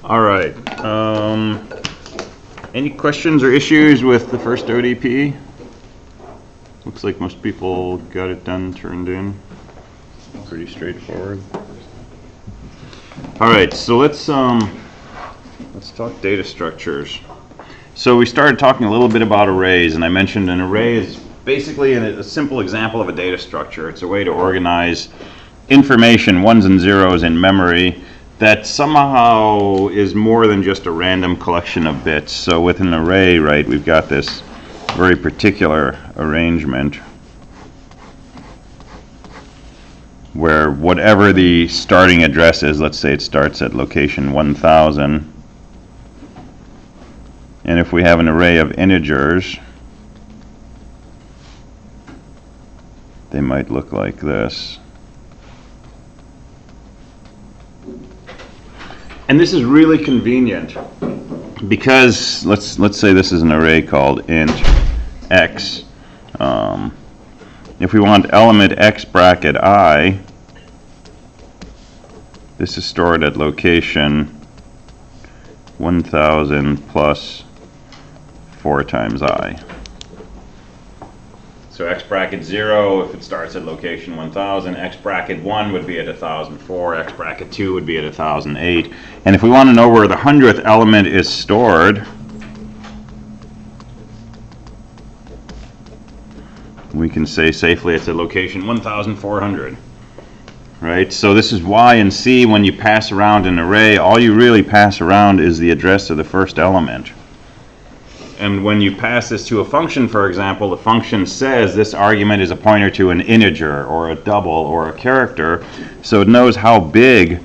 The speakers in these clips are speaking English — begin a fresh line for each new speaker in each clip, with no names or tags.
All right. Any questions or issues with the first ODP? Looks like most people got it done, turned in. Pretty straightforward. All right, so let's talk data structures. So we started talking a little bit about arrays, and I mentioned an array is basically a simple example of a data structure. It's a way to organize information, ones and zeros, in memory that somehow is more than just a random collection of bits. So with an array, right, we've got this very particular arrangement where whatever the starting address is, let's say it starts at location 1000, and if we have an array of integers, they might look like this. And this is really convenient because let's say this is an array called int x. If we want element x bracket I, this is stored at location 1000 plus 4 times I. So x bracket 0, if it starts at location 1000, x bracket 1 would be at 1004, x bracket 2 would be at 1008. And if we want to know where the 100th element is stored, we can say safely it's at location 1400. Right? So this is why in C, when you pass around an array, all you really pass around is the address of the first element. And when you pass this to a function, for example, the function says this argument is a pointer to an integer or a double or a character, so it knows how big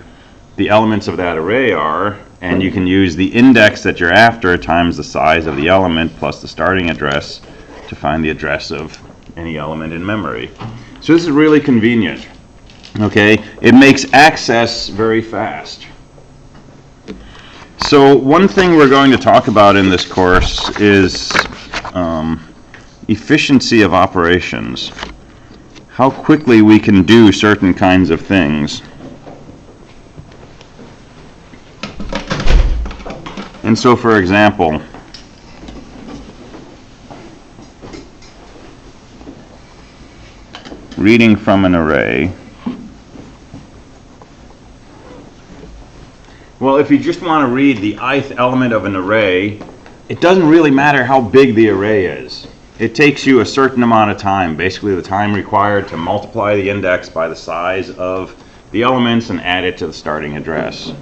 the elements of that array are, and you can use the index that you're after times the size of the element plus the starting address to find the address of any element in memory. So this is really convenient. Okay, it makes access very fast. So one thing we're going to talk about in this course is efficiency of operations. How quickly we can do certain kinds of things. And so, for example, reading from an array. Well, if you just want to read the ith element of an array, it doesn't really matter how big the array is. It takes you a certain amount of time, basically the time required to multiply the index by the size of the elements and add it to the starting address.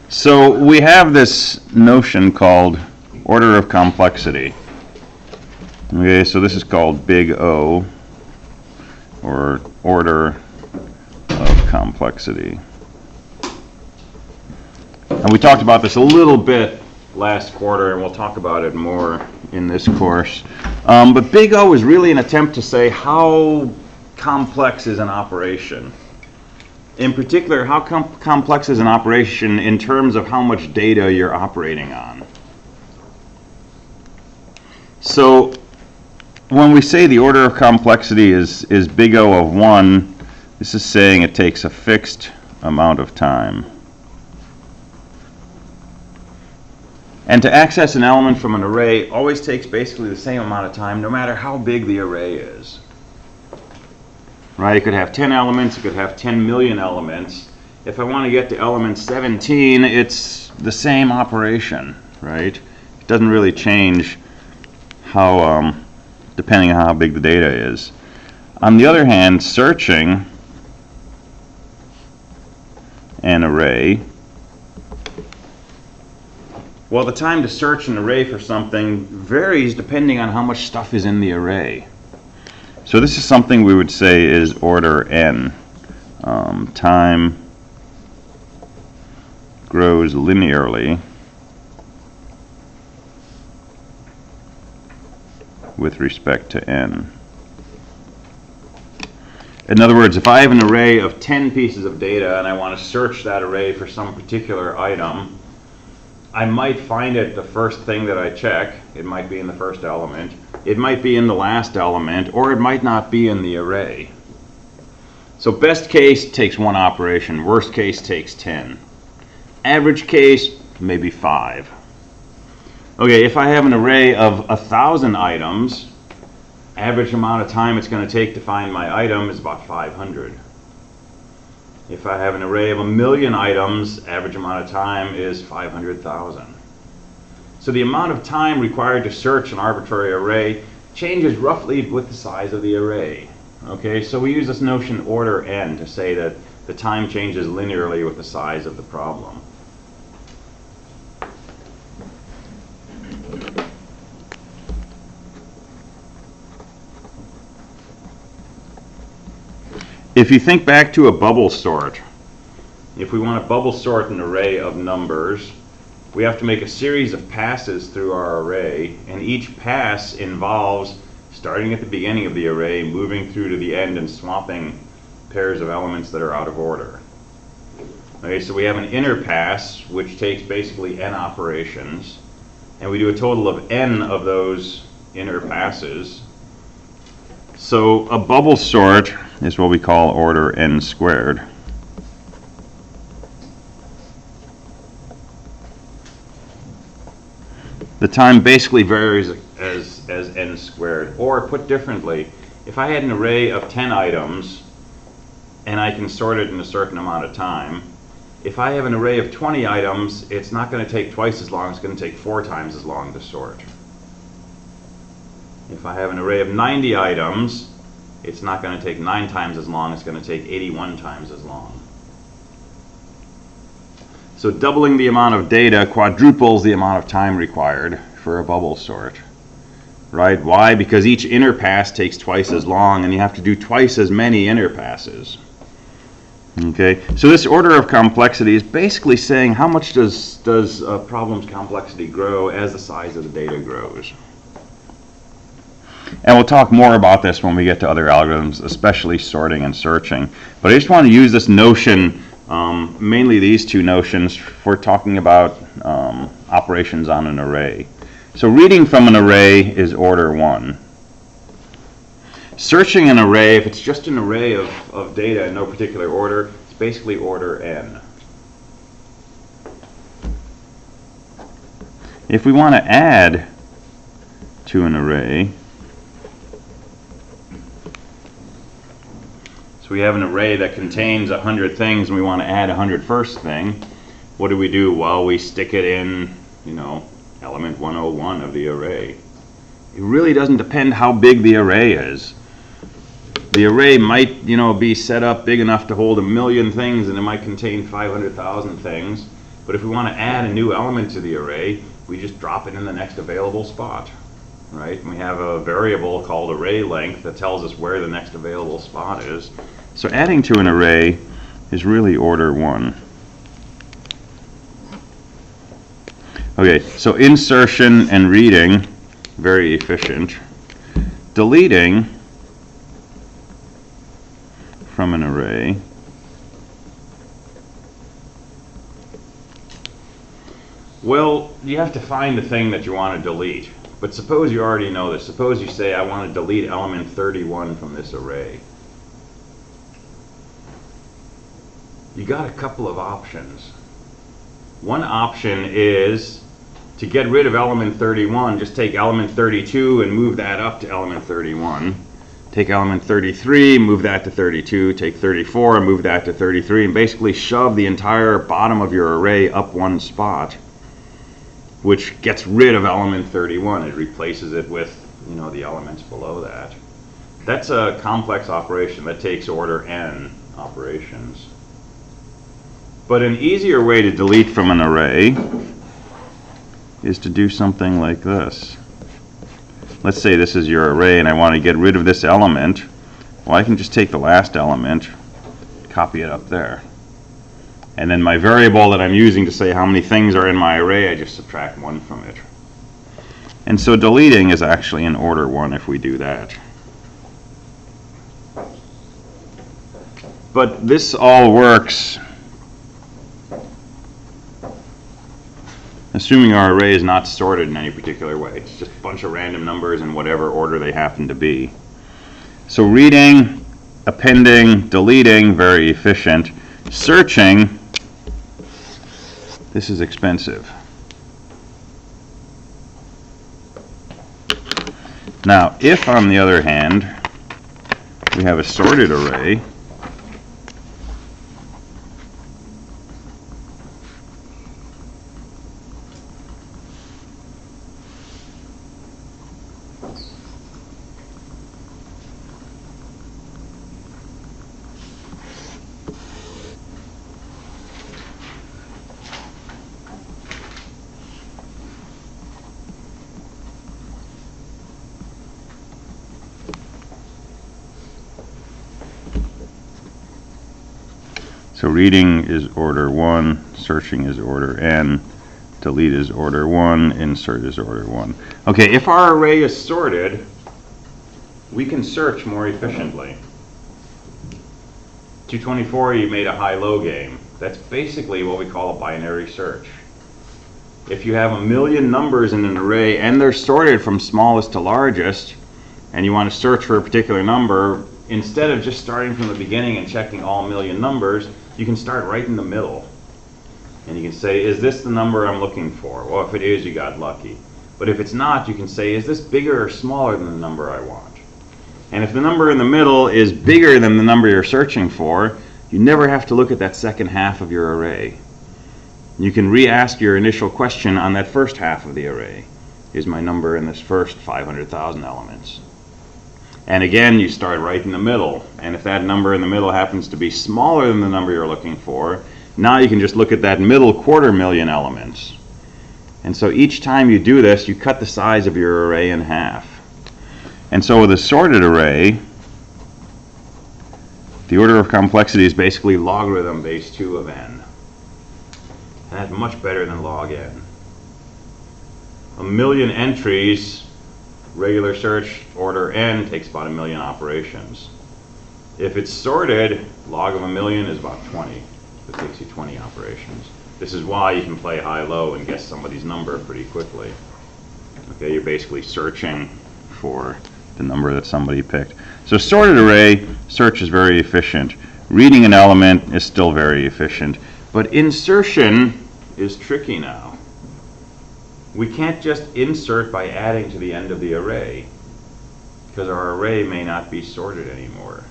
So we have this notion called order of complexity. Okay, so this is called big O, or order of complexity. And we talked about this a little bit last quarter, and we'll talk about it more in this course. But big O is really an attempt to say how complex is an operation. In particular, how complex is an operation in terms of how much data you're operating on. So when we say the order of complexity is big O of 1, this is saying it takes a fixed amount of time. And to access an element from an array always takes basically the same amount of time, no matter how big the array is. Right? It could have 10 elements, it could have 10 million elements. If I want to get to element 17, it's the same operation, right? It doesn't really change how, depending on how big the data is. On the other hand, searching an array, well, the time to search an array for something varies depending on how much stuff is in the array. So this is something we would say is order n. Time grows linearly with respect to n. In other words, if I have an array of 10 pieces of data and I want to search that array for some particular item, I might find it the first thing that I check. It might be in the first element. It might be in the last element, or it might not be in the array. So best case takes one operation. Worst case takes 10. Average case, maybe 5. Okay, if I have an array of 1,000 items, average amount of time it's going to take to find my item is about 500. If I have an array of 1,000,000 items, average amount of time is 500,000. So the amount of time required to search an arbitrary array changes roughly with the size of the array. Okay, so we use this notion order n to say that the time changes linearly with the size of the problem. If you think back to a bubble sort, if we want to bubble sort an array of numbers, we have to make a series of passes through our array, and each pass involves starting at the beginning of the array, moving through to the end, and swapping pairs of elements that are out of order. Okay, so we have an inner pass, which takes basically n operations, and we do a total of n of those inner passes. So a bubble sort is what we call order n squared. The time basically varies as n squared. Or put differently, if I had an array of 10 items and I can sort it in a certain amount of time, if I have an array of 20 items, it's not going to take twice as long, it's going to take 4 times as long to sort. If I have an array of 90 items, it's not going to take 9 times as long, it's going to take 81 times as long. So doubling the amount of data quadruples the amount of time required for a bubble sort. Right? Why? Because each inner pass takes twice as long, and you have to do twice as many inner passes. Okay, so this order of complexity is basically saying how much does a problem's complexity grow as the size of the data grows. And we'll talk more about this when we get to other algorithms, especially sorting and searching. But I just want to use this notion, mainly these two notions, for talking about operations on an array. So reading from an array is order 1. Searching an array, if it's just an array of data in no particular order, it's basically order n. If we want to add to an array, so we have an array that contains 100 things and we want to add a 101st thing, what do? Well, we stick it in, element 101 of the array. It really doesn't depend how big the array is. The array might, be set up big enough to hold 1,000,000 things, and it might contain 500,000 things. But if we want to add a new element to the array, we just drop it in the next available spot, right? And we have a variable called array length that tells us where the next available spot is. So adding to an array is really order 1. Okay, so insertion and reading, very efficient. Deleting from an array well, you have to find the thing that you want to delete. But suppose you already know this. Suppose you say, I want to delete element 31 from this array. You got a couple of options. One option is to get rid of element 31, just take element 32 and move that up to element 31. Take element 33, move that to 32, take 34 and move that to 33, and basically shove the entire bottom of your array up one spot, which gets rid of element 31. It replaces it with, the elements below that. That's a complex operation that takes order n operations. But an easier way to delete from an array is to do something like this. Let's say this is your array and I want to get rid of this element. Well, I can just take the last element, copy it up there. And then my variable that I'm using to say how many things are in my array, I just subtract 1 from it. And so deleting is actually in order 1 if we do that. But this all works assuming our array is not sorted in any particular way. It's just a bunch of random numbers in whatever order they happen to be. So reading, appending, deleting, very efficient. Searching This is expensive. Now, if on the other hand, we have a sorted array, so reading is order 1, searching is order n, delete is order 1, insert is order 1. Okay, if our array is sorted, we can search more efficiently. 224, you made a high-low game. That's basically what we call a binary search. If you have a million numbers in an array and they're sorted from smallest to largest, and you want to search for a particular number, instead of just starting from the beginning and checking all million numbers, you can start right in the middle. And you can say, is this the number I'm looking for? Well, if it is, you got lucky. But if it's not, you can say, is this bigger or smaller than the number I want? And if the number in the middle is bigger than the number you're searching for, you never have to look at that second half of your array. You can re-ask your initial question on that first half of the array. Is my number in this first 500,000 elements? And again, you start right in the middle. And if that number in the middle happens to be smaller than the number you're looking for, now you can just look at that middle 250,000 elements. And so each time you do this, you cut the size of your array in half. And so with a sorted array, the order of complexity is basically logarithm base 2 of n. And that's much better than log n. A million entries, regular search order n takes about 1,000,000 operations. If it's sorted, log of 1,000,000 is about 20. It takes you 20 operations. This is why you can play high-low and guess somebody's number pretty quickly. Okay, you're basically searching for the number that somebody picked. So sorted array search is very efficient. Reading an element is still very efficient. But insertion is tricky now. We can't just insert by adding to the end of the array, because our array may not be sorted anymore.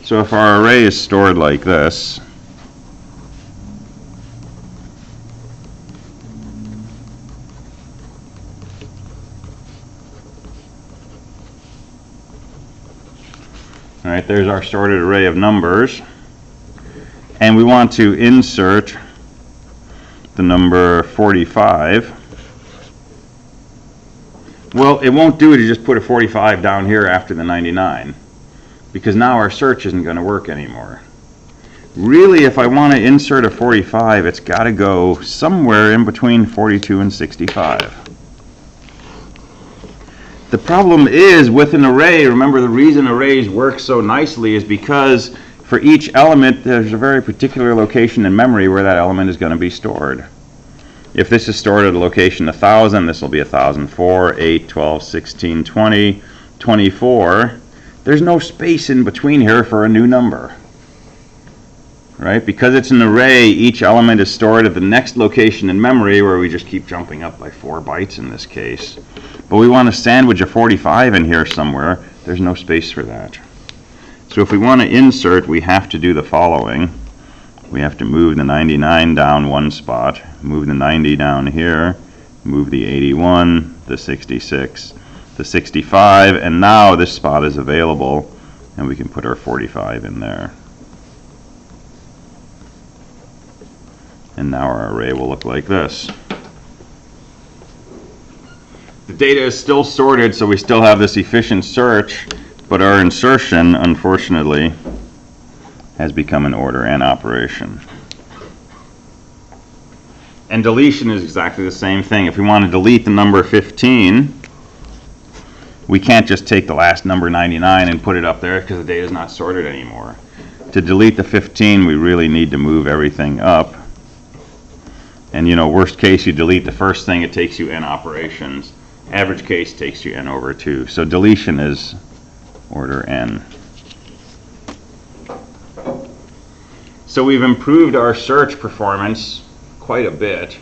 So if our array is stored like this, all right, there's our sorted array of numbers. And we want to insert the number 45. Well, it won't do to just put a 45 down here after the 99, because now our search isn't going to work anymore. Really, if I want to insert a 45, it's got to go somewhere in between 42 and 65. The problem is with an array, remember the reason arrays work so nicely is because for each element, there's a very particular location in memory where that element is going to be stored. If this is stored at a location 1,000, this will be 1,004, 8, 12, 16, 20, 24. There's no space in between here for a new number. Right? Because it's an array, each element is stored at the next location in memory, where we just keep jumping up by 4 bytes in this case. But we want to sandwich a 45 in here somewhere. There's no space for that. So if we want to insert, we have to do the following. We have to move the 99 down 1 spot, move the 90 down here, move the 81, the 66, the 65, and now this spot is available, and we can put our 45 in there. And now our array will look like this. The data is still sorted, so we still have this efficient search, but our insertion, unfortunately, has become an order n operation. And deletion is exactly the same thing. If we want to delete the number 15, we can't just take the last number 99 and put it up there because the data is not sorted anymore. To delete the 15, we really need to move everything up. And you know, worst case, you delete the first thing, it takes you n operations. Average case takes you n over 2. So deletion is order n. So we've improved our search performance quite a bit,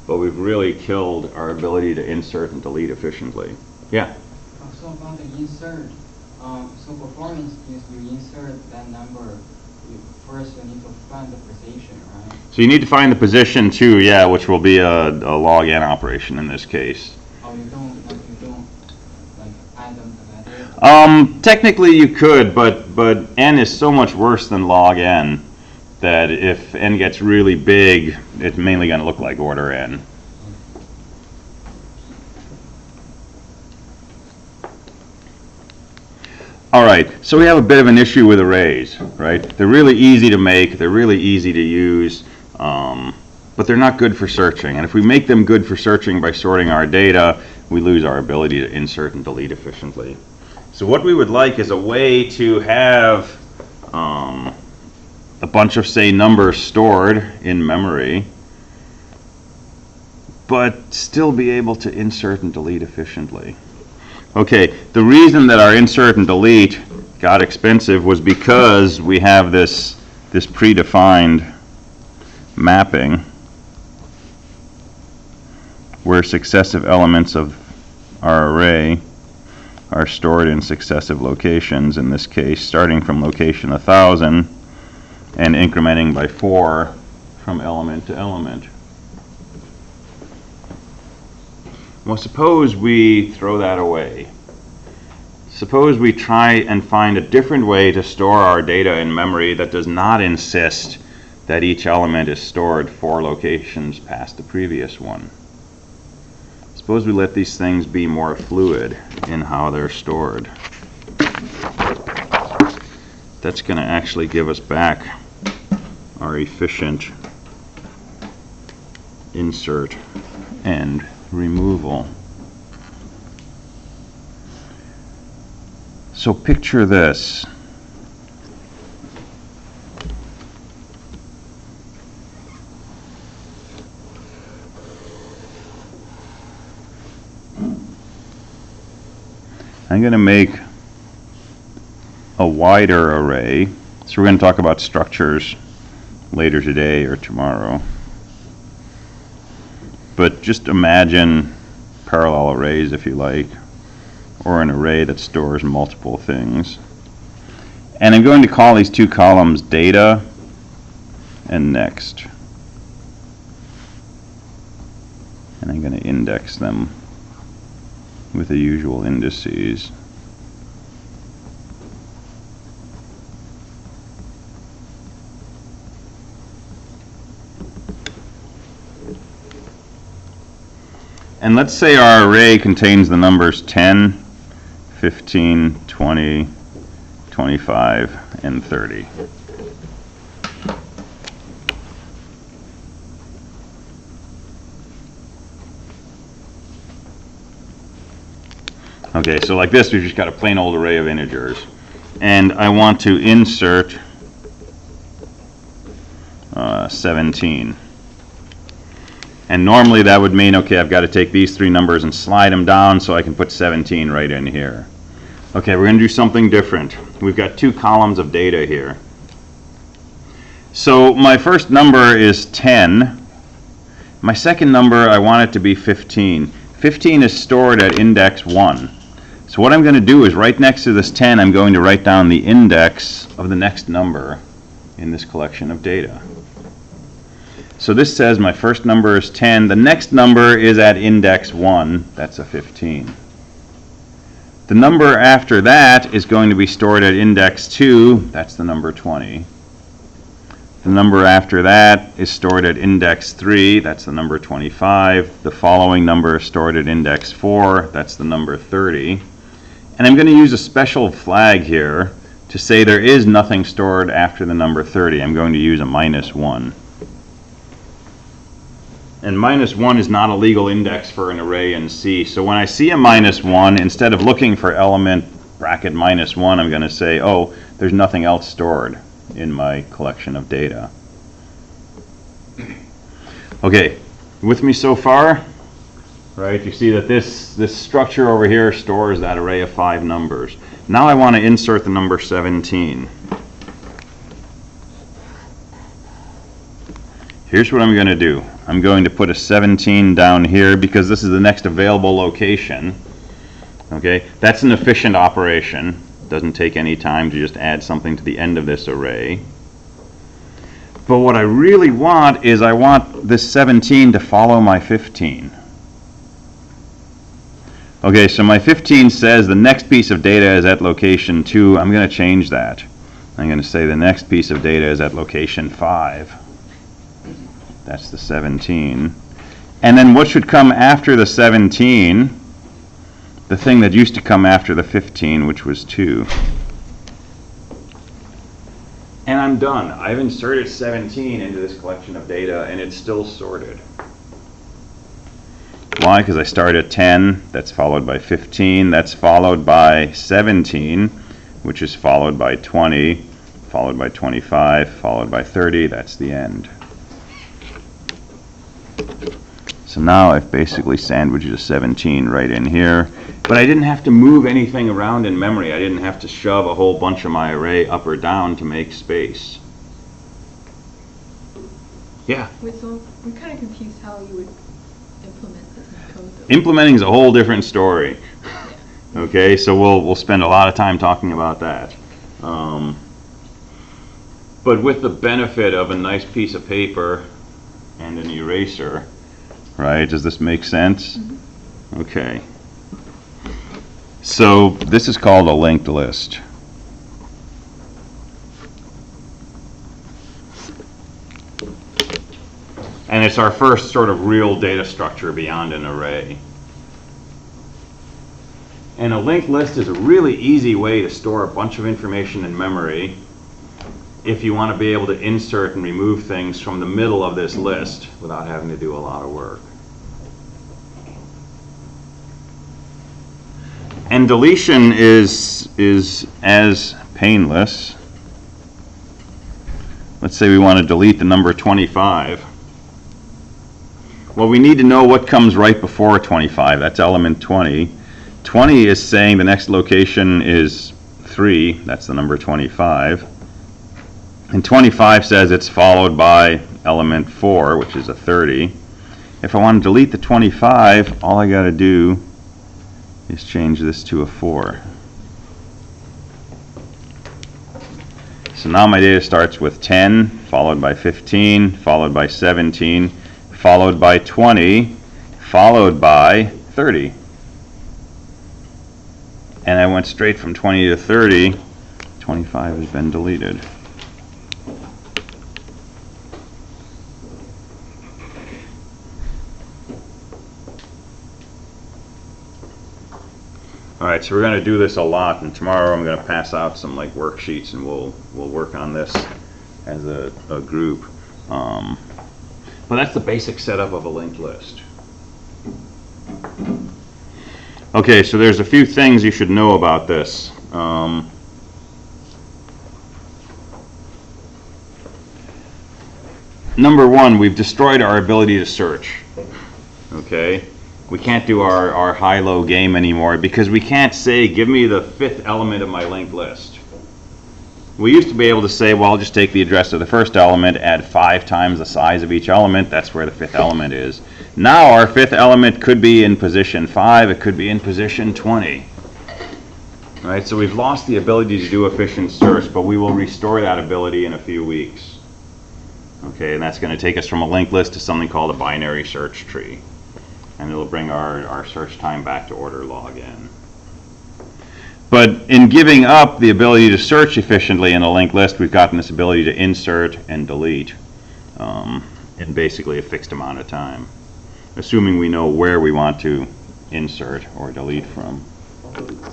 but we've really killed our ability to insert and delete efficiently. Yeah?
So about the insert, so performance is you insert that number, first you need to find the position, right?
So you need to find the position too, yeah, which will be a log n operation in this case.
Oh, you don't like add them to that?
Technically you could, but n is so much worse than log n that if n gets really big, it's mainly going to look like order n. All right, so we have a bit of an issue with arrays, right? They're really easy to make, they're really easy to use, but they're not good for searching. And if we make them good for searching by sorting our data, we lose our ability to insert and delete efficiently. So what we would like is a way to have a bunch of, say, numbers stored in memory, but still be able to insert and delete efficiently. Okay, the reason that our insert and delete got expensive was because we have this predefined mapping where successive elements of our array are stored in successive locations, in this case starting from location 1000 and incrementing by 4 from element to element. Well, suppose we throw that away. Suppose we try and find a different way to store our data in memory that does not insist that each element is stored 4 locations past the previous one. Suppose we let these things be more fluid in how they're stored. That's going to actually give us back our efficient insert and removal. So picture this. I'm going to make a wider array. So we're going to talk about structures later today or tomorrow. But just imagine parallel arrays, if you like, or an array that stores multiple things. And I'm going to call these two columns data and next. And I'm going to index them with the usual indices. And let's say our array contains the numbers 10, 15, 20, 25, and 30. Okay, so like this, we've just got a plain old array of integers. And I want to insert 17. And normally that would mean, okay, I've got to take these 3 numbers and slide them down so I can put 17 right in here. Okay, we're going to do something different. We've got 2 columns of data here. So my first number is 10. My second number, I want it to be 15. 15 is stored at index 1. So what I'm going to do is right next to this 10, I'm going to write down the index of the next number in this collection of data. So this says my first number is 10. The next number is at index 1. That's a 15. The number after that is going to be stored at index 2. That's the number 20. The number after that is stored at index 3. That's the number 25. The following number is stored at index 4. That's the number 30. And I'm going to use a special flag here to say there is nothing stored after the number 30. I'm going to use a -1. And -1 is not a legal index for an array in C. So when I see a -1, instead of looking for element bracket -1, I'm going to say, oh, there's nothing else stored in my collection of data. Okay, with me so far? Right, you see that this structure over here stores that array of 5 numbers. Now I want to insert the number 17. here's what I'm going to do. I'm going to put a 17 down here because this is the next available location. Okay, that's an efficient operation. Doesn't take any time to just add something to the end of this array. But what I really want is I want this 17 to follow my 15. Okay, so my 15 says the next piece of data is at location 2. I'm going to change that. I'm going to say the next piece of data is at location 5. That's the 17. And then what should come after the 17? The thing that used to come after the 15, which was 2. And I'm done. I've inserted 17 into this collection of data, and it's still sorted. Why? Because I start at 10, that's followed by 15, that's followed by 17, which is followed by 20, followed by 25, followed by 30, that's the end. So now I've basically sandwiched a 17 right in here, but I didn't have to move anything around in memory. I didn't have to shove a whole bunch of my array up or down to make space. Yeah?
Wait, so I'm kind of confused how you would implement this in code, though.
Implementing is a whole different story. Okay, so we'll spend a lot of time talking about that. But with the benefit of a nice piece of paper and an eraser, right? Does this make sense? Mm-hmm. Okay. So this is called a linked list. And it's our first sort of real data structure beyond an array. And a linked list is a really easy way to store a bunch of information in memory if you want to be able to insert and remove things from the middle of this list without having to do a lot of work. And deletion is as painless. Let's say we want to delete the number 25. Well, we need to know what comes right before 25. That's element 20. 20 is saying the next location is 3. That's the number 25. And 25 says it's followed by element 4, which is a 30. If I want to delete the 25, all I got to do is change this to a 4. So now my data starts with 10, followed by 15, followed by 17, followed by 20, followed by 30. And I went straight from 20 to 30. 25 has been deleted. All right, so we're going to do this a lot, and tomorrow I'm going to pass out some like worksheets, and we'll work on this as a group. But that's the basic setup of a linked list. Okay, so there's a few things you should know about this. Number one, we've destroyed our ability to search. Okay? We can't do our high-low game anymore because we can't say, give me the 5th element of my linked list. We used to be able to say, well, I'll just take the address of the first element, add 5 times the size of each element, that's where the 5th element is. Now our 5th element could be in position 5, it could be in position 20. Right, so we've lost the ability to do efficient search, but we will restore that ability in a few weeks. Okay, and that's going to take us from a linked list to something called a binary search tree. And it'll bring our search time back to order log n. But in giving up the ability to search efficiently in a linked list, we've gotten this ability to insert and delete in basically a fixed amount of time, assuming we know where we want to insert or delete from.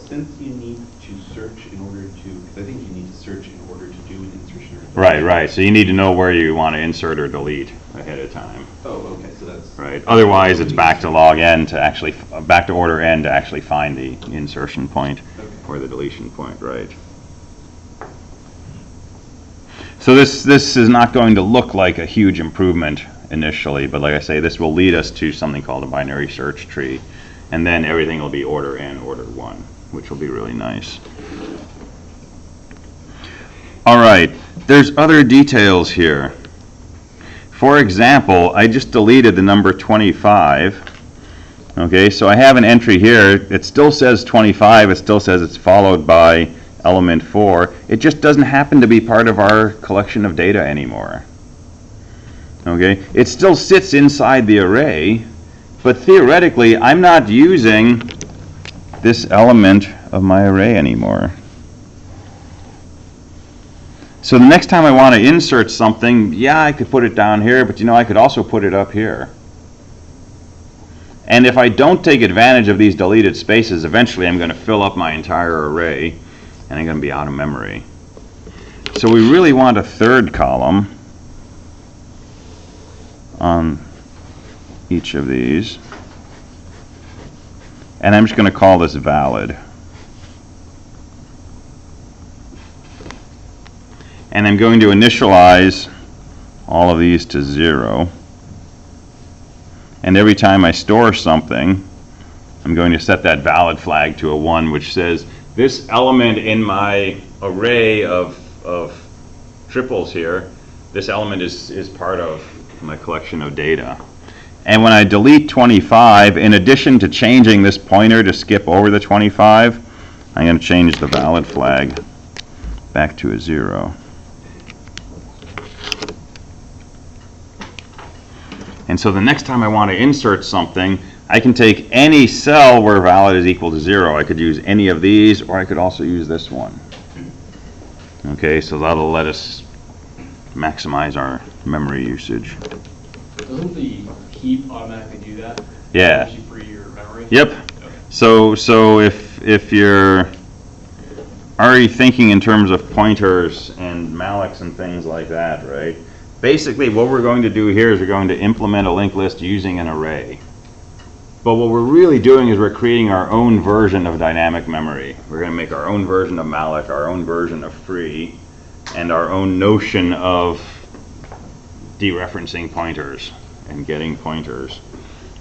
Since you need to search in order to, because I think you need to search in order to do an insertion or deletion.
Right. So you need to know where you want to insert or delete ahead of time.
Oh, okay. So that's
right. Otherwise, it's back to log n to actually back to order n to actually find the insertion point or the deletion point. Right. So this is not going to look like a huge improvement initially, but like I say, this will lead us to something called a binary search tree, and then everything will be order n, order 1, which will be really nice. All right. There's other details here. For example, I just deleted the number 25. Okay, so I have an entry here. It still says 25. It still says it's followed by element 4. It just doesn't happen to be part of our collection of data anymore. Okay, it still sits inside the array, but theoretically I'm not using this element of my array anymore. So the next time I want to insert something, yeah, I could put it down here, but I could also put it up here. And if I don't take advantage of these deleted spaces, eventually I'm going to fill up my entire array, and I'm going to be out of memory. So we really want a third column on each of these. And I'm just going to call this valid. And I'm going to initialize all of these to 0. And every time I store something, I'm going to set that valid flag to a 1, which says this element in my array of triples here, this element is part of my collection of data. And when I delete 25, in addition to changing this pointer to skip over the 25, I'm going to change the valid flag back to a 0. And so the next time I want to insert something, I can take any cell where valid is equal to 0. I could use any of these, or I could also use this one. Okay, so that'll let us maximize our memory usage.
Doesn't the heap automatically do that?
Yeah.
Once you free your memory?
Yep.
Okay.
So if you're already thinking in terms of pointers and mallocs and things like that, right? Basically, what we're going to do here is we're going to implement a linked list using an array. But what we're really doing is we're creating our own version of dynamic memory. We're going to make our own version of malloc, our own version of free, and our own notion of dereferencing pointers and getting pointers.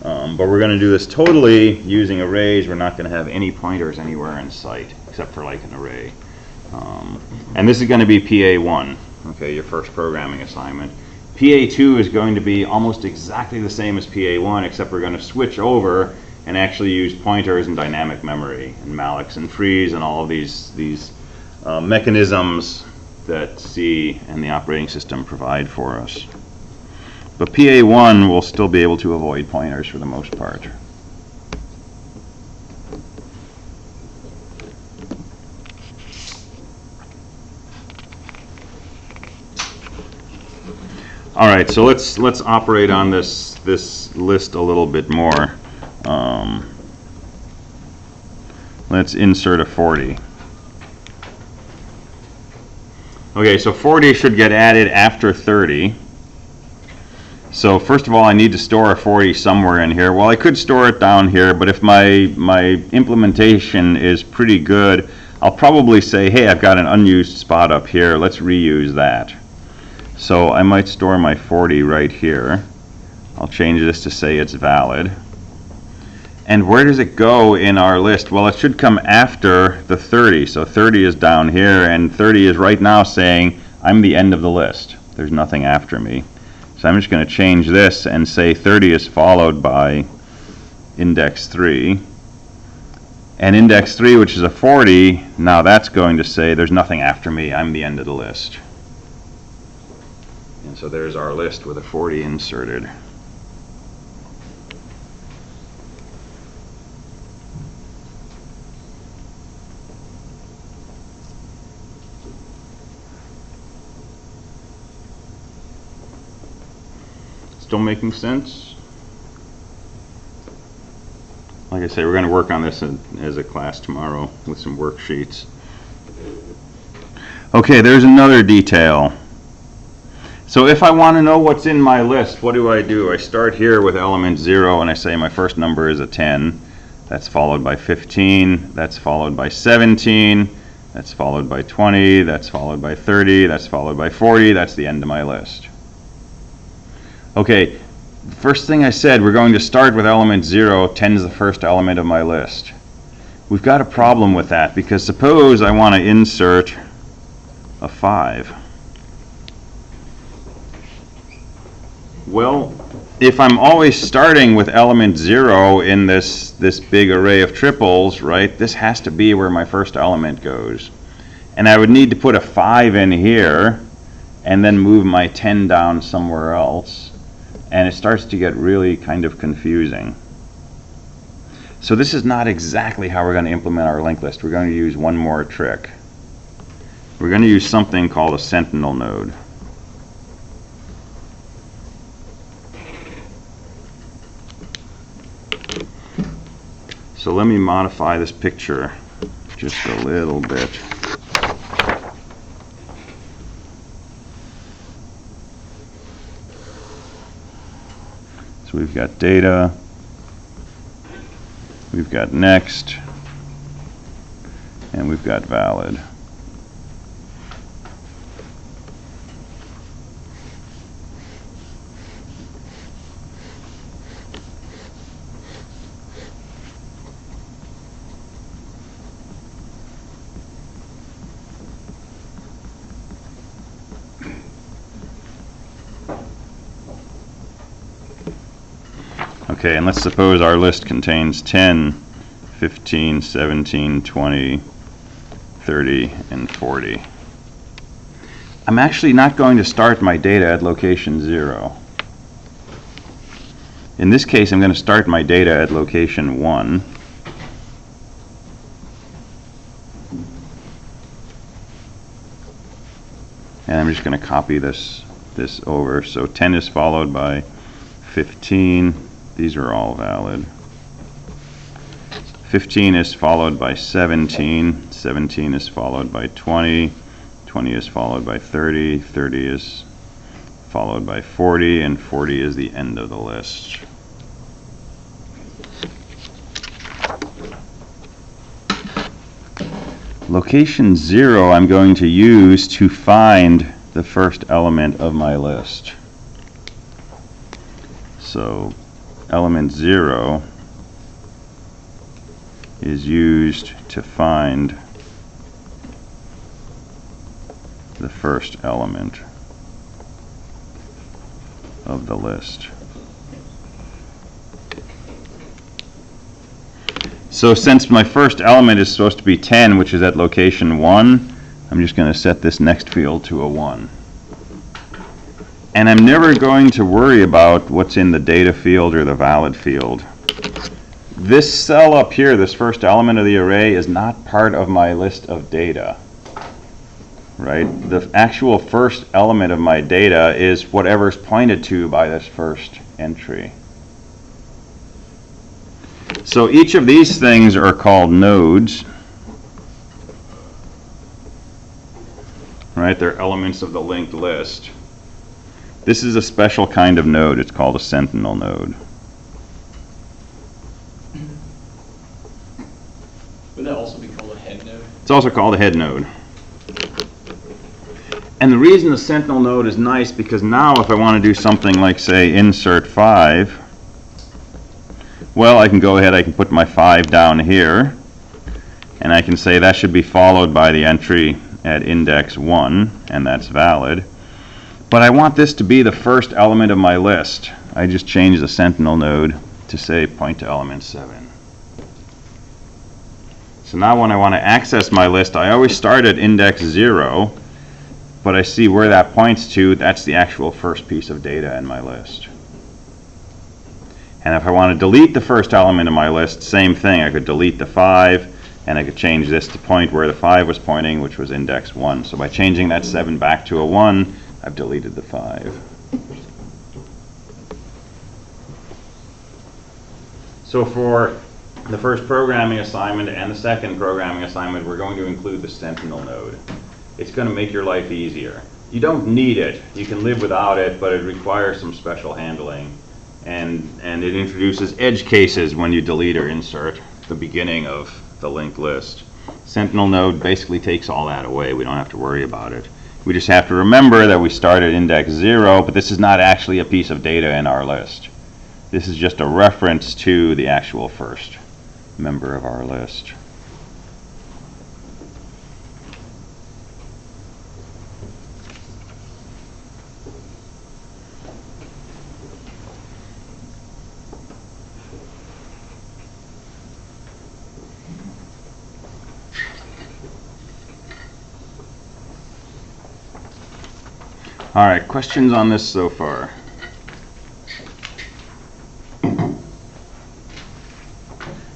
But we're going to do this totally using arrays. We're not going to have any pointers anywhere in sight except for like an array. And this is going to be PA1. Okay, your first programming assignment. PA2 is going to be almost exactly the same as PA1, except we're going to switch over and actually use pointers and dynamic memory and mallocs and frees and all of these mechanisms that C and the operating system provide for us. But PA1 will still be able to avoid pointers for the most part. All right, so let's operate on this list a little bit more. Let's insert a 40. Okay, so 40 should get added after 30. So first of all, I need to store a 40 somewhere in here. Well, I could store it down here, but if my implementation is pretty good, I'll probably say, hey, I've got an unused spot up here. Let's reuse that. So I might store my 40 right here. I'll change this to say it's valid. And where does it go in our list? Well, it should come after the 30. So 30 is down here, and 30 is right now saying I'm the end of the list. There's nothing after me. So I'm just going to change this and say 30 is followed by index 3. And index 3, which is a 40, now that's going to say there's nothing after me. I'm the end of the list. And so there's our list with a 40 inserted. Still making sense? Like I say, we're going to work on this as a class tomorrow with some worksheets. Okay, there's another detail. So if I want to know what's in my list, what do? I start here with element 0 and I say my first number is a 10. That's followed by 15. That's followed by 17. That's followed by 20. That's followed by 30. That's followed by 40. That's the end of my list. Okay, first thing I said, we're going to start with element 0. 10 is the first element of my list. We've got a problem with that because suppose I want to insert a 5. Well, if I'm always starting with element 0 in this big array of triples, right, this has to be where my first element goes. And I would need to put a 5 in here and then move my 10 down somewhere else. And it starts to get really kind of confusing. So this is not exactly how we're going to implement our linked list. We're going to use one more trick. We're going to use something called a Sentinel node. So let me modify this picture just a little bit. So we've got data, we've got next, and we've got valid. Okay, and let's suppose our list contains 10, 15, 17, 20, 30, and 40. I'm actually not going to start my data at location 0. In this case, I'm going to start my data at location 1. And I'm just going to copy this over. So 10 is followed by 15. These are all valid. 15 is followed by 17. 17 is followed by 20. 20 is followed by 30. 30 is followed by 40. And 40 is the end of the list. Location 0 I'm going to use to find the first element of my list. So element 0 is used to find the first element of the list. So since my first element is supposed to be 10, which is at location 1, I'm just going to set this next field to a 1. And I'm never going to worry about what's in the data field or the valid field. This cell up here, this first element of the array, is not part of my list of data. Right? The actual first element of my data is whatever's pointed to by this first entry. So each of these things are called nodes. Right? They're elements of the linked list. This is a special kind of node. It's called a Sentinel node.
Would that also be called a head node?
It's also called a head node. And the reason the Sentinel node is nice, because now if I want to do something like, say, insert 5, well, I can go ahead, I can put my 5 down here, and I can say that should be followed by the entry at index 1, and that's valid. But I want this to be the first element of my list. I just change the Sentinel node to say point to element 7. So now when I want to access my list, I always start at index 0, but I see where that points to. That's the actual first piece of data in my list. And if I want to delete the first element of my list, same thing. I could delete the 5, and I could change this to point where the 5 was pointing, which was index 1. So by changing that 7 back to a 1, I've deleted the 5. So for the first programming assignment and the second programming assignment, we're going to include the Sentinel node. It's going to make your life easier. You don't need it. You can live without it, but it requires some special handling. And it introduces edge cases when you delete or insert the beginning of the linked list. Sentinel node basically takes all that away. We don't have to worry about it. We just have to remember that we start at index 0, but this is not actually a piece of data in our list. This is just a reference to the actual first member of our list. All right, questions on this so far?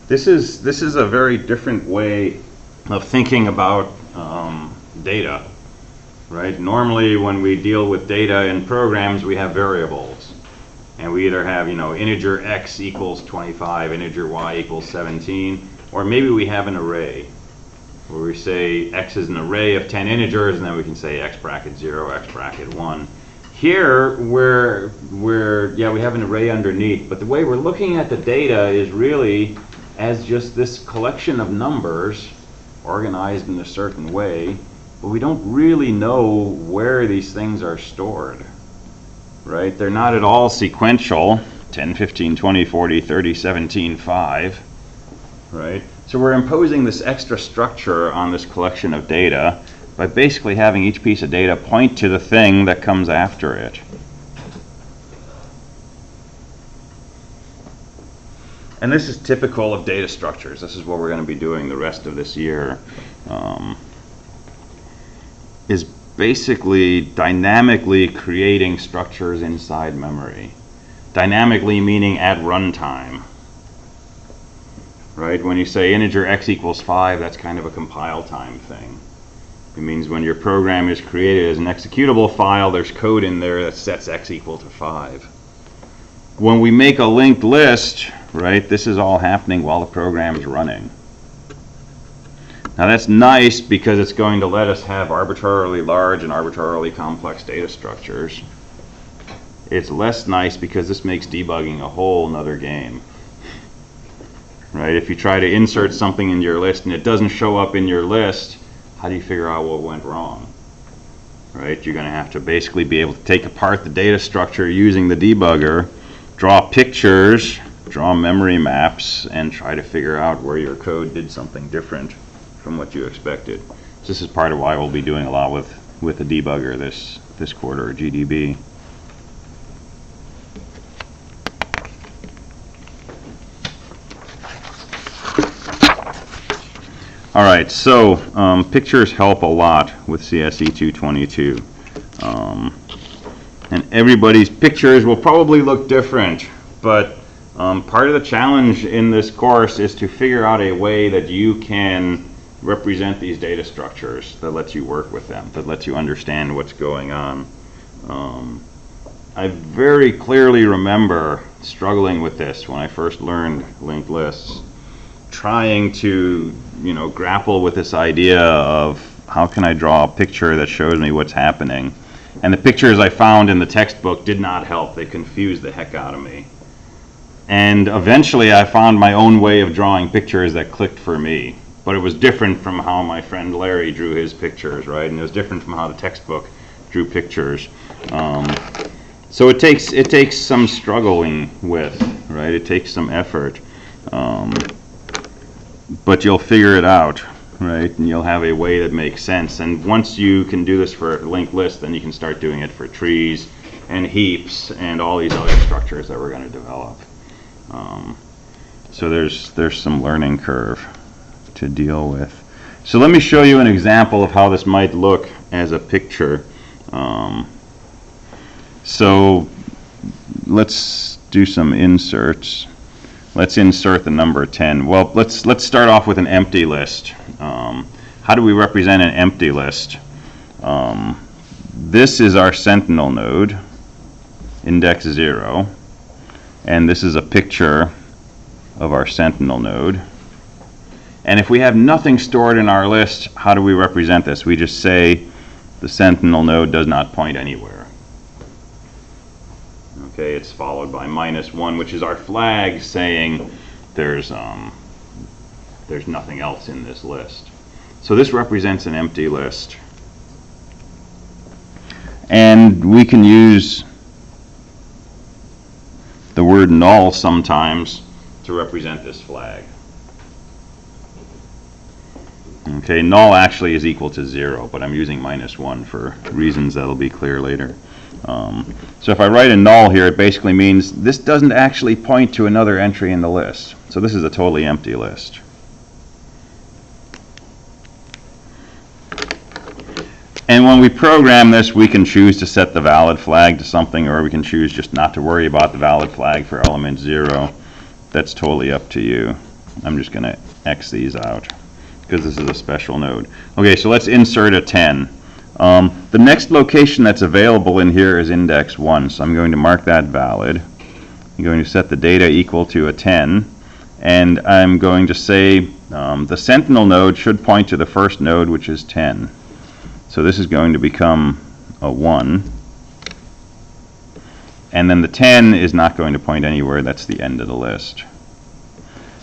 This is a very different way of thinking about data, right? Normally, when we deal with data in programs, we have variables, and we either have, integer x equals 25, integer y equals 17, or maybe we have an array where we say x is an array of 10 integers, and then we can say x bracket 0, x bracket 1. Here, we have an array underneath, but the way we're looking at the data is really as just this collection of numbers organized in a certain way, but we don't really know where these things are stored, right? They're not at all sequential, 10, 15, 20, 40, 30, 17, 5, right? So we're imposing this extra structure on this collection of data by basically having each piece of data point to the thing that comes after it. And this is typical of data structures. This is what we're going to be doing the rest of this year, is basically dynamically creating structures inside memory. Dynamically meaning at runtime. Right? When you say integer x equals 5, that's kind of a compile time thing. It means when your program is created as an executable file, there's code in there that sets x equal to 5. When we make a linked list, right, this is all happening while the program is running. Now that's nice because it's going to let us have arbitrarily large and arbitrarily complex data structures. It's less nice because this makes debugging a whole nother game. Right? If you try to insert something in your list and it doesn't show up in your list, how do you figure out what went wrong? Right? You're going to have to basically be able to take apart the data structure using the debugger, draw pictures, draw memory maps, and try to figure out where your code did something different from what you expected. So this is part of why we'll be doing a lot with the debugger this quarter, GDB. All right, so pictures help a lot with CSE 222. And everybody's pictures will probably look different, but part of the challenge in this course is to figure out a way that you can represent these data structures that lets you work with them, that lets you understand what's going on. I very clearly remember struggling with this when I first learned linked lists, trying to grapple with this idea of how can I draw a picture that shows me what's happening. And the pictures I found in the textbook did not help. They confused the heck out of me. And eventually I found my own way of drawing pictures that clicked for me. But it was different from how my friend Larry drew his pictures, right? And it was different from how the textbook drew pictures. So it takes some struggling with, right? It takes some effort. But you'll figure it out, right? And you'll have a way that makes sense. And once you can do this for a linked list, then you can start doing it for trees and heaps and all these other structures that we're going to develop. So there's some learning curve to deal with. So let me show you an example of how this might look as a picture. So let's do some inserts. Let's insert the number 10. Well, let's start off with an empty list. How do we represent an empty list? This is our Sentinel node, index 0, and this is a picture of our Sentinel node. And if we have nothing stored in our list, how do we represent this? We just say the Sentinel node does not point anywhere. Okay, it's followed by -1, which is our flag saying there's nothing else in this list. So this represents an empty list. And we can use the word null sometimes to represent this flag. Okay, null actually is equal to 0, but I'm using -1 for reasons that'll be clear later. So if I write a null here, it basically means this doesn't actually point to another entry in the list. So this is a totally empty list. And when we program this, we can choose to set the valid flag to something, or we can choose just not to worry about the valid flag for element 0. That's totally up to you. I'm just going to X these out because this is a special node. Okay, so let's insert a 10. The next location that's available in here is index 1, so I'm going to mark that valid. I'm going to set the data equal to a 10, and I'm going to say the Sentinel node should point to the first node, which is 10. So this is going to become a 1. And then the 10 is not going to point anywhere. That's the end of the list.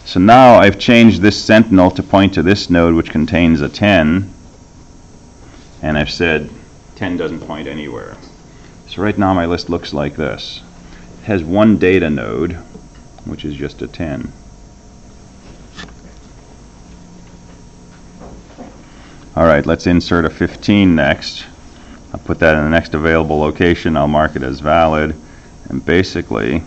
So now I've changed this Sentinel to point to this node, which contains a 10. And I've said 10 doesn't point anywhere. So right now my list looks like this. It has one data node, which is just a 10. Alright, let's insert a 15 next. I'll put that in the next available location. I'll mark it as valid. And basically,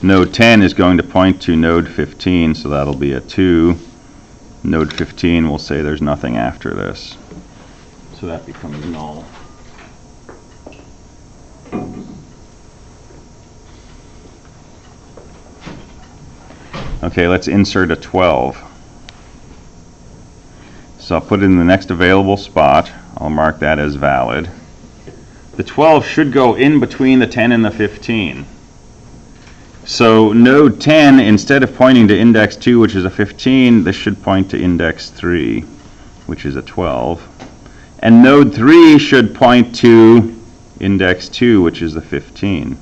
node 10 is going to point to node 15, so that'll be a 2. Node 15 will say there's nothing after this. So that becomes null. Okay, let's insert a 12. So I'll put it in the next available spot. I'll mark that as valid. The 12 should go in between the 10 and the 15. So node 10, instead of pointing to index 2, which is a 15, this should point to index 3, which is a 12. And node 3 should point to index 2, which is the 15.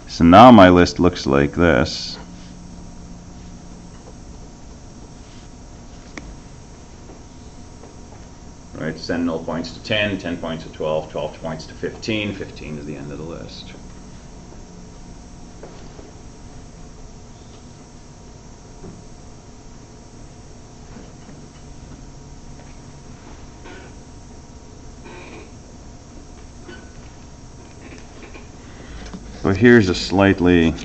So now my list looks like this. Right, Sentinel points to 10, 10 points to 12, 12 points to 15, 15 is the end of the list. So here's a slightly,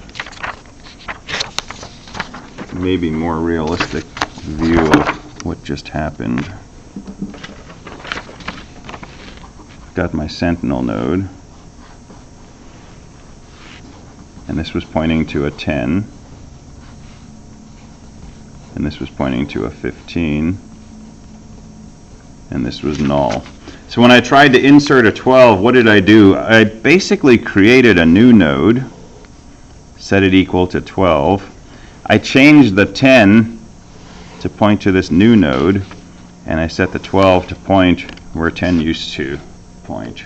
maybe more realistic view of what just happened. Got my Sentinel node, and this was pointing to a 10, and this was pointing to a 15, and this was null. So when I tried to insert a 12, what did I do? I basically created a new node, set it equal to 12. I changed the 10 to point to this new node, and I set the 12 to point where 10 used to point.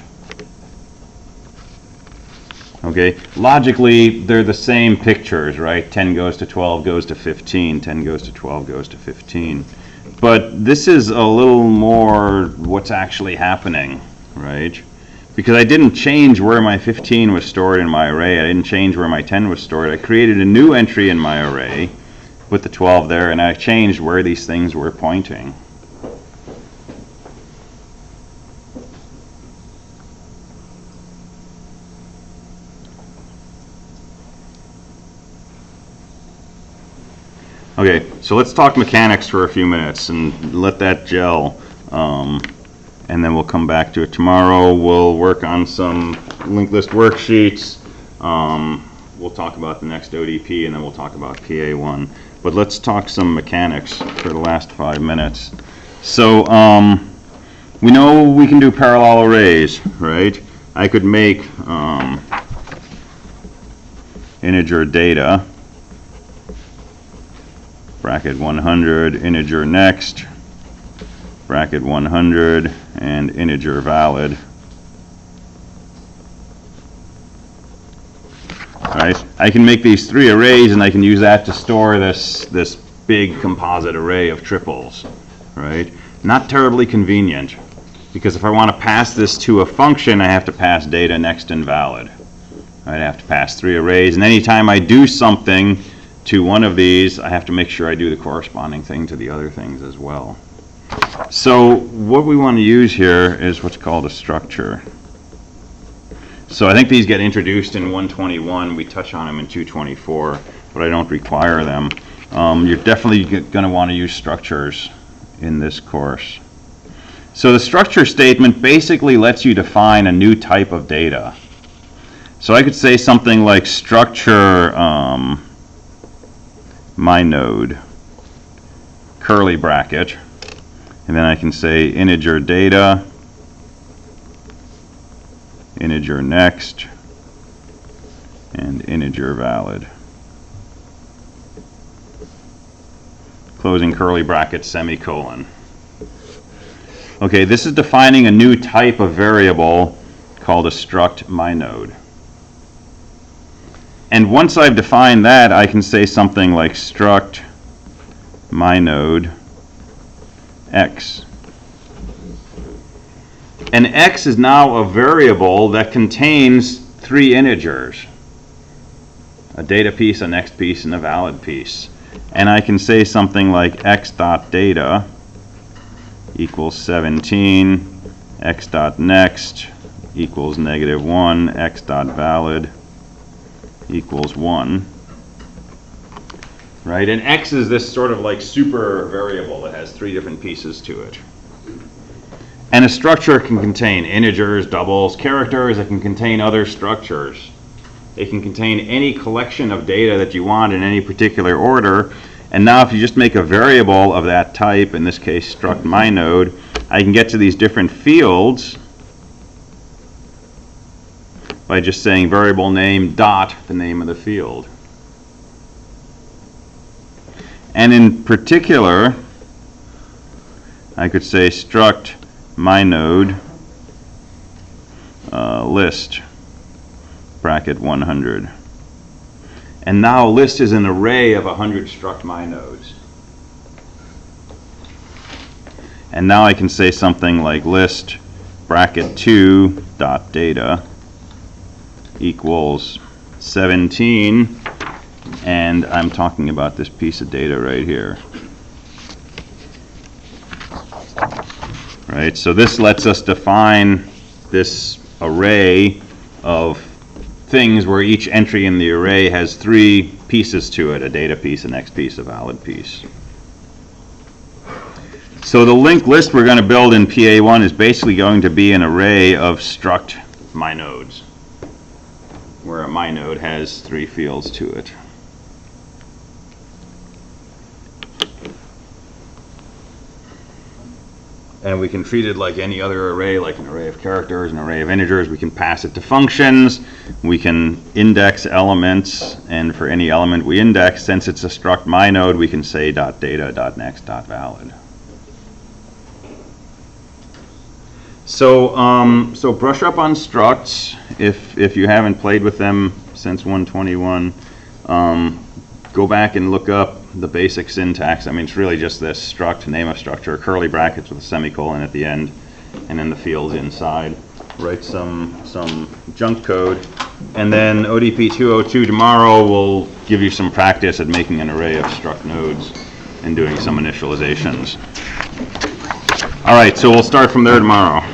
Okay, logically they're the same pictures, right? 10 goes to 12 goes to 15, 10 goes to 12 goes to 15. But this is a little more what's actually happening, right? Because I didn't change where my 15 was stored in my array. I didn't change where my 10 was stored. I created a new entry in my array, put the 12 there, and I changed where these things were pointing. Okay, so let's talk mechanics for a few minutes and let that gel, and then we'll come back to it tomorrow. We'll work on some linked list worksheets. We'll talk about the next ODP, and then we'll talk about PA1. But let's talk some mechanics for the last 5 minutes. So we know we can do parallel arrays, right? I could make integer data, bracket 100, integer next, bracket 100, and integer valid. Alright, I can make these 3 arrays, and I can use that to store this big composite array of triples. Right? Not terribly convenient, because if I want to pass this to a function, I have to pass data next and valid. Right? I have to pass 3 arrays, and anytime I do something to one of these, I have to make sure I do the corresponding thing to the other things as well. So what we want to use here is what's called a structure. So I think these get introduced in 121. We touch on them in 224, but I don't require them. You're definitely going to want to use structures in this course. So the structure statement basically lets you define a new type of data. So I could say something like structure my node, curly bracket, and then I can say integer data, integer next, and integer valid. Closing curly bracket, semicolon. Okay, this is defining a new type of variable called a struct my node. And once I've defined that, I can say something like struct my node x. And x is now a variable that contains 3 integers, a data piece, a next piece, and a valid piece. And I can say something like x.data equals 17, x.next equals -1, x.valid equals 1. Right? And x is this sort of like super variable that has 3 different pieces to it. And a structure can contain integers, doubles, characters. It can contain other structures. It can contain any collection of data that you want in any particular order. And now if you just make a variable of that type, in this case struct my node, I can get to these different fields by just saying variable name dot the name of the field. And in particular, I could say struct my node list bracket 100. And now list is an array of 100 struct my nodes. And now I can say something like list bracket 2 dot data equals 17, and I'm talking about this piece of data right here. Right, so this lets us define this array of things where each entry in the array has 3 pieces to it, a data piece, a next piece, a valid piece. So the linked list we're going to build in PA1 is basically going to be an array of struct my nodes, where a my node has 3 fields to it. And we can treat it like any other array, like an array of characters, an array of integers. We can pass it to functions. We can index elements, and for any element we index, since it's a struct my node, we can say .data, .next, .valid. So brush up on structs if you haven't played with them since 121. Go back and look up the basic syntax. I mean, it's really just this struct, name of structure, curly brackets with a semicolon at the end, and then the fields inside. Write some junk code, and then ODP 202 tomorrow will give you some practice at making an array of struct nodes and doing some initializations. All right, so we'll start from there tomorrow.